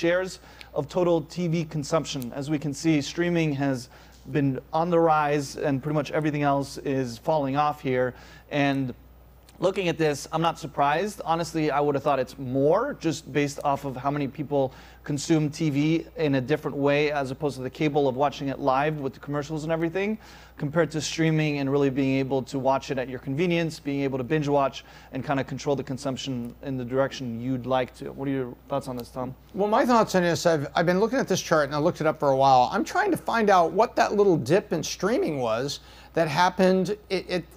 shares of total TV consumption. As we can see, streaming has been on the rise and pretty much everything else is falling off here. And looking at this, I'm not surprised. Honestly, I would have thought it's more just based off of how many people consume TV in a different way as opposed to the cable of watching it live with the commercials and everything, compared to streaming and really being able to watch it at your convenience, being able to binge watch and kind of control the consumption in the direction you'd like to. What are your thoughts on this, Tom? Well, my thoughts on this, I've been looking at this chart and I looked it up for a while. I'm trying to find out what that little dip in streaming was that happened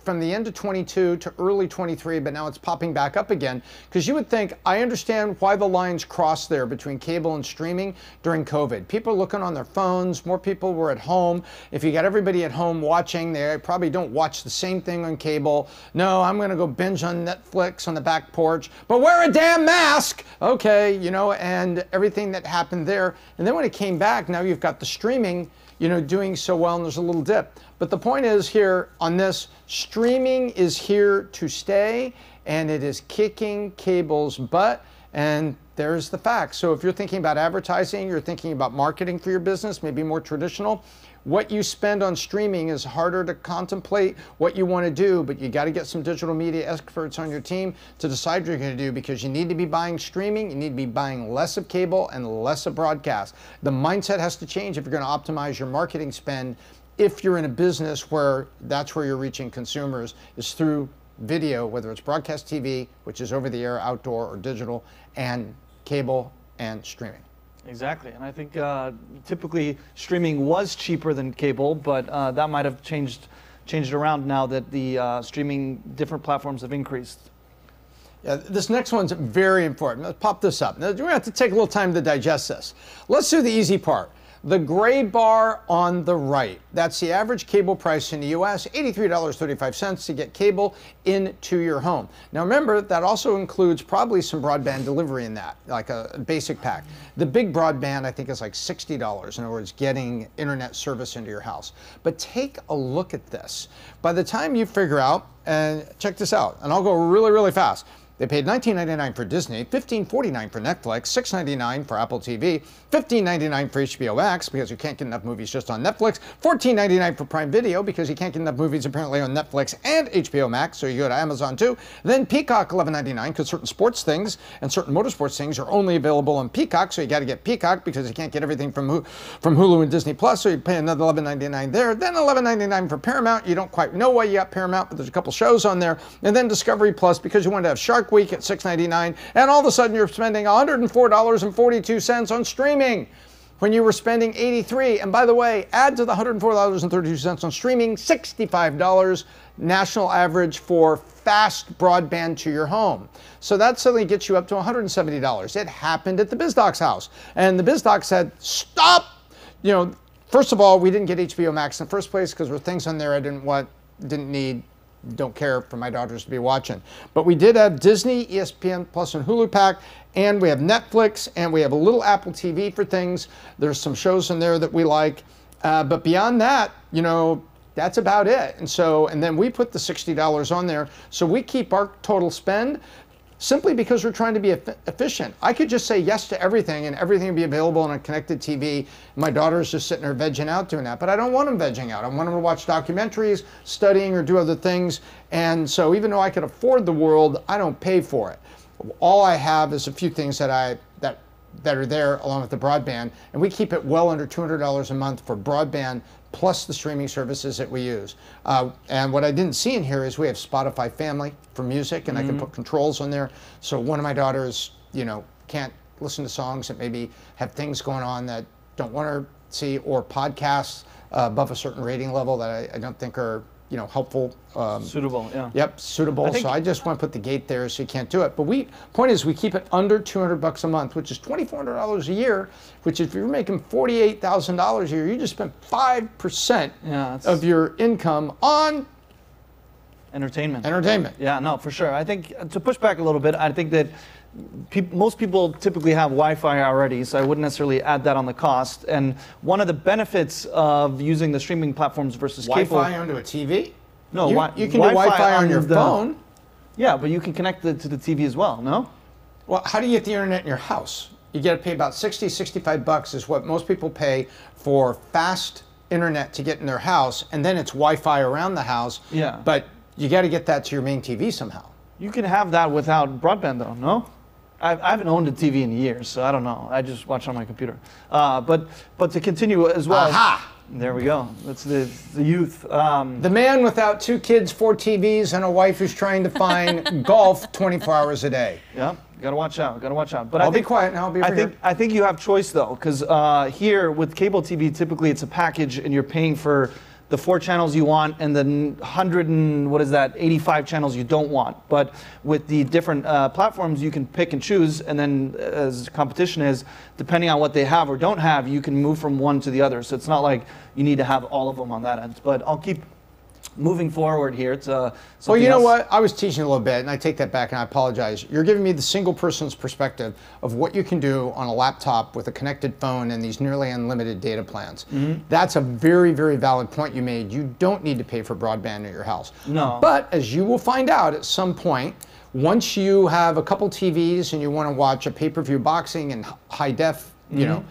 from the end of 22 to early 23, but now it's popping back up again. Because you would think, I understand why the lines crossed there between cable and streaming during COVID. People are looking on their phones, more people were at home. If you got everybody at home watching, they probably don't watch the same thing on cable. No, I'm gonna go binge on Netflix on the back porch, but wear a damn mask! Okay, you know, and everything that happened there. And then when it came back, now you've got the streaming, you know, doing so well, and there's a little dip. But the point is here on this, streaming is here to stay, and it is kicking cable's butt, and there's the fact. So if you're thinking about advertising, you're thinking about marketing for your business, maybe more traditional, what you spend on streaming is harder to contemplate what you want to do, but you got to get some digital media experts on your team to decide what you're going to do, because you need to be buying streaming, you need to be buying less of cable and less of broadcast. The mindset has to change if you're going to optimize your marketing spend. If you're in a business where that's where you're reaching consumers, is through video, whether it's broadcast TV, which is over the air, outdoor, or digital, and cable and streaming. Exactly, and I think typically streaming was cheaper than cable, but that might have changed around now that the streaming different platforms have increased. Yeah, this next one's very important. Let's pop this up. Now, we're going to have to take a little time to digest this. Let's do the easy part. The gray bar on the right, that's the average cable price in the US, $83.35 to get cable into your home. Now remember, that also includes probably some broadband delivery in that, like a basic pack. The big broadband, I think, is like $60, in other words, getting internet service into your house. But take a look at this. By the time you figure out, and check this out, and I'll go really, really fast. They paid $19.99 for Disney, $15.49 for Netflix, $6.99 for Apple TV, $15.99 for HBO Max because you can't get enough movies just on Netflix, $14.99 for Prime Video because you can't get enough movies apparently on Netflix and HBO Max, so you go to Amazon too. Then Peacock, $11.99, because certain sports things and certain motorsports things are only available on Peacock, so you got to get Peacock because you can't get everything from Hulu and Disney Plus, so you pay another $11.99 there. Then $11.99 for Paramount. You don't quite know why you got Paramount, but there's a couple shows on there. And then Discovery Plus because you wanted to have Shark Week at $6.99, and all of a sudden you're spending $104.42 on streaming when you were spending $83. And by the way, add to the $104.32 on streaming, $65 national average for fast broadband to your home. So that suddenly gets you up to $170. It happened at the Biz Doc's house, and the Biz Doc said, stop! You know, first of all, we didn't get HBO Max in the first place because there were things on there I didn't want, didn't need, don't care for my daughters to be watching. But we did have Disney, ESPN Plus, and Hulu pack, and we have Netflix, and we have a little Apple TV for things. There's some shows in there that we like. But beyond that, you know, that's about it. And so, and then we put the $60 on there. So we keep our total spend simply because we're trying to be efficient. I could just say yes to everything and everything would be available on a connected TV. My daughter's just sitting there vegging out doing that, but I don't want them vegging out. I want them to watch documentaries, studying, or do other things. And so even though I could afford the world, I don't pay for it. All I have is a few things that are there along with the broadband, and we keep it well under $200 a month for broadband plus the streaming services that we use. And what I didn't see in here is we have Spotify Family for music, and I can put controls on there. So one of my daughters, you know, can't listen to songs that maybe have things going on that don't want her to see, or podcasts above a certain rating level that I don't think are, you know, helpful. Suitable, yeah. Yep, suitable. So I just want to put the gate there so you can't do it. But point is, we keep it under $200 a month, which is $2,400 a year, which if you're making $48,000 a year, you just spent 5% of your income on entertainment. Entertainment. Yeah, no, for sure. I think, to push back a little bit, I think that most people typically have Wi-Fi already, so I wouldn't necessarily add that on the cost. And one of the benefits of using the streaming platforms versus cable... Wi-Fi onto a TV? No, you can do Wi-Fi on your phone. Yeah, but you can connect it to the TV as well, no? Well, how do you get the internet in your house? You got to pay about 60, 65 bucks is what most people pay for fast internet to get in their house, and then it's Wi-Fi around the house. Yeah. But you got to get that to your main TV somehow. You can have that without broadband, though, no? I haven't owned a TV in years, so I don't know. I just watch on my computer. But to continue as well. Aha! There we go. That's the youth. The man without 2 kids, 4 TVs, and a wife who's trying to find golf 24 hours a day. Yeah, gotta watch out. Gotta watch out. But I'll be quiet now. I'll be over here. I think you have choice though, because here with cable TV, typically it's a package, and you're paying for the 4 channels you want and the 85 channels you don't want. But with the different platforms, you can pick and choose, and then as competition is, depending on what they have or don't have, you can move from one to the other. So it's not like you need to have all of them on that end. But I'll keep moving forward here to well, you know what? I was teaching a little bit, and I take that back, and I apologize. You're giving me the single person's perspective of what you can do on a laptop with a connected phone and these nearly unlimited data plans. That's a very, very valid point you made. You don't need to pay for broadband at your house. No. But as you will find out at some point, once you have a couple TVs and you want to watch a pay-per-view boxing in high def, you know,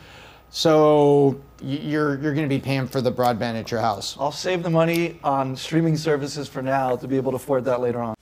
so you're going to be paying for the broadband at your house. I'll save the money on streaming services for now to be able to afford that later on.